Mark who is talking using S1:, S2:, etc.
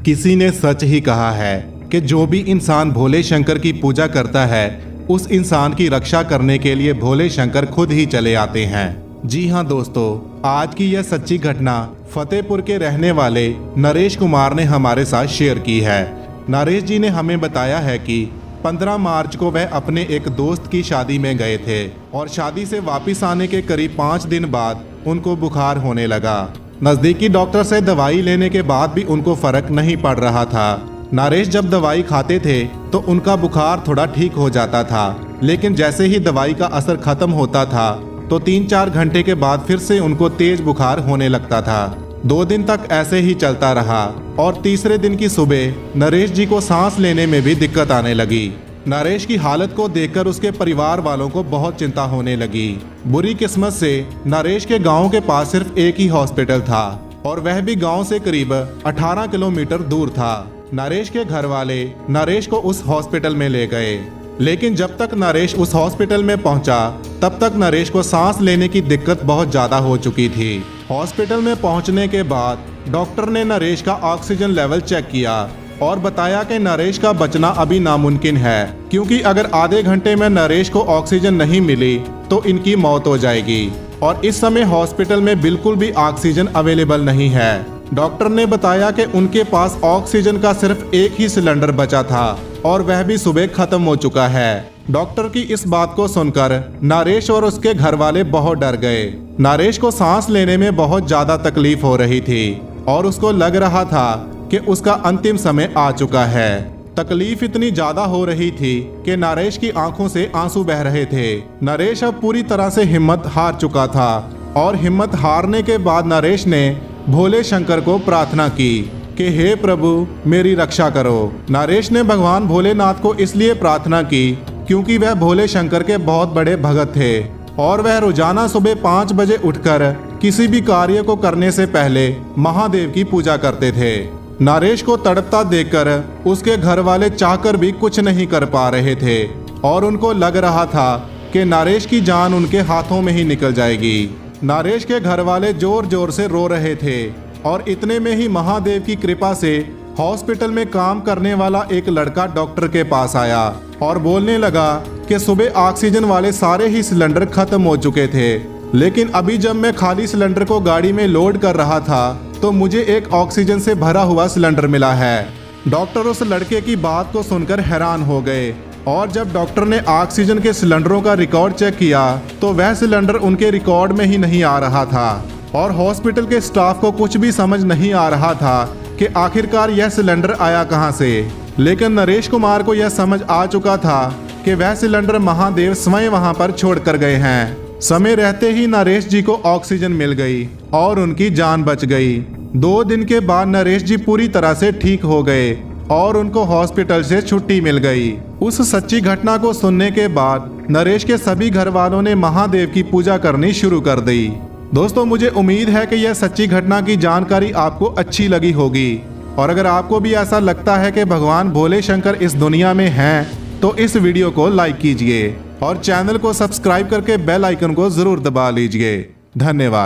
S1: किसी ने सच ही कहा है कि जो भी इंसान भोले शंकर की पूजा करता है उस इंसान की रक्षा करने के लिए भोले शंकर खुद ही चले आते हैं। जी हाँ दोस्तों, आज की यह सच्ची घटना फतेहपुर के रहने वाले नरेश कुमार ने हमारे साथ शेयर की है। नरेश जी ने हमें बताया है कि 15 मार्च को वह अपने एक दोस्त की शादी में गए थे और शादी से वापस आने के करीब 5 दिन बाद उनको बुखार होने लगा। नज़दीकी डॉक्टर से दवाई लेने के बाद भी उनको फर्क नहीं पड़ रहा था। नरेश जब दवाई खाते थे तो उनका बुखार थोड़ा ठीक हो जाता था, लेकिन जैसे ही दवाई का असर खत्म होता था तो 3-4 घंटे के बाद फिर से उनको तेज बुखार होने लगता था। 2 दिन तक ऐसे ही चलता रहा और तीसरे दिन की सुबह नरेश जी को सांस लेने में भी दिक्कत आने लगी। नरेश की हालत को देखकर उसके परिवार वालों को बहुत चिंता होने लगी। बुरी किस्मत से नरेश के गांव के पास सिर्फ एक ही हॉस्पिटल था और वह भी गांव से करीब 18 किलोमीटर दूर था। नरेश के घर वाले नरेश को उस हॉस्पिटल में ले गए, लेकिन जब तक नरेश उस हॉस्पिटल में पहुंचा तब तक नरेश को सांस लेने की दिक्कत बहुत ज़्यादा हो चुकी थी। हॉस्पिटल में पहुंचने के बाद डॉक्टर ने नरेश का ऑक्सीजन लेवल चेक किया और बताया कि नरेश का बचना अभी नामुमकिन है, क्योंकि अगर आधे घंटे में नरेश को ऑक्सीजन नहीं मिली तो इनकी मौत हो जाएगी और इस समय हॉस्पिटल में बिल्कुल भी ऑक्सीजन अवेलेबल नहीं है। डॉक्टर ने बताया कि उनके पास ऑक्सीजन का सिर्फ एक ही सिलेंडर बचा था और वह भी सुबह खत्म हो चुका है। डॉक्टर की इस बात को सुनकर नरेश और उसके घर वाले बहुत डर गए। नरेश को सांस लेने में बहुत ज्यादा तकलीफ हो रही थी और उसको लग रहा था कि उसका अंतिम समय आ चुका है। तकलीफ इतनी ज्यादा हो रही थी कि नरेश की आंखों से आंसू बह रहे थे। नरेश अब पूरी तरह से हिम्मत हार चुका था और हिम्मत हारने के बाद नरेश ने भोले शंकर को प्रार्थना की कि हे प्रभु मेरी रक्षा करो। नरेश ने भगवान भोलेनाथ को इसलिए प्रार्थना की क्योंकि वह भोले शंकर के बहुत बड़े भगत थे और वह रोजाना सुबह 5 बजे उठकर किसी भी कार्य को करने से पहले महादेव की पूजा करते थे। नरेश को तड़पता देखकर उसके घर वाले चाहकर भी कुछ नहीं कर पा रहे थे और उनको लग रहा था कि नरेश की जान उनके हाथों में ही निकल जाएगी। नरेश के घर वाले जोर जोर से रो रहे थे और इतने में ही महादेव की कृपा से हॉस्पिटल में काम करने वाला एक लड़का डॉक्टर के पास आया और बोलने लगा कि सुबह ऑक्सीजन वाले सारे ही सिलेंडर खत्म हो चुके थे, लेकिन अभी जब मैं खाली सिलेंडर को गाड़ी में लोड कर रहा था तो मुझे एक ऑक्सीजन से भरा हुआ सिलेंडर मिला है। डॉक्टर उस लड़के की बात को सुनकर हैरान हो गए और जब डॉक्टर ने ऑक्सीजन के सिलेंडरों का रिकॉर्ड चेक किया तो वह सिलेंडर उनके रिकॉर्ड में ही नहीं आ रहा था और हॉस्पिटल के स्टाफ को कुछ भी समझ नहीं आ रहा था कि आखिरकार यह सिलेंडर आया कहां से। लेकिन नरेश कुमार को यह समझ आ चुका था कि वह सिलेंडर महादेव स्वयं वहां पर छोड़ कर गए हैं। समय रहते ही नरेश जी को ऑक्सीजन मिल गई और उनकी जान बच गई। 2 दिन के बाद नरेश जी पूरी तरह से ठीक हो गए और उनको हॉस्पिटल से छुट्टी मिल गई। उस सच्ची घटना को सुनने के बाद नरेश के सभी घर वालों ने महादेव की पूजा करनी शुरू कर दी। दोस्तों, मुझे उम्मीद है कि यह सच्ची घटना की जानकारी आपको अच्छी लगी होगी और अगर आपको भी ऐसा लगता है कि भगवान भोले शंकर इस दुनिया में हैं तो इस वीडियो को लाइक कीजिए और चैनल को सब्सक्राइब करके बेल आइकन को जरूर दबा लीजिए। धन्यवाद।